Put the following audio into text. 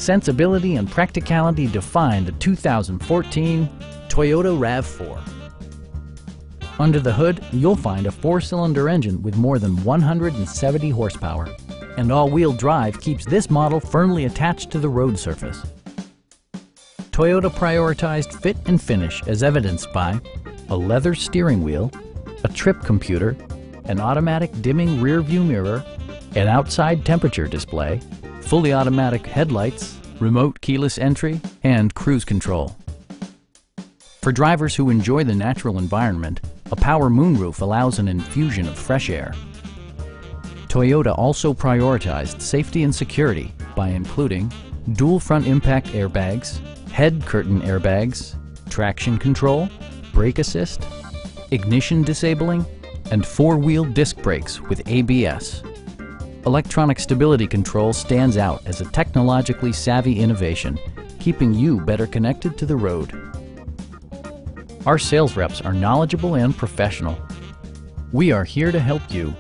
sensibility and practicality define the 2014 Toyota RAV4. Under the hood, you'll find a 4-cylinder engine with more than 170 horsepower, and all-wheel drive keeps this model firmly attached to the road surface. Toyota prioritized fit and finish as evidenced by a leather steering wheel, a trip computer, an automatic dimming rear-view mirror, an outside temperature display, fully automatic headlights, remote keyless entry, and cruise control. For drivers who enjoy the natural environment, a power moonroof allows an infusion of fresh air. Toyota also prioritized safety and security by including dual front impact airbags, head curtain airbags, traction control, brake assist, ignition disabling, and 4-wheel disc brakes with ABS. Electronic stability control stands out as a technologically savvy innovation, keeping you better connected to the road. Our sales reps are knowledgeable and professional. We are here to help you.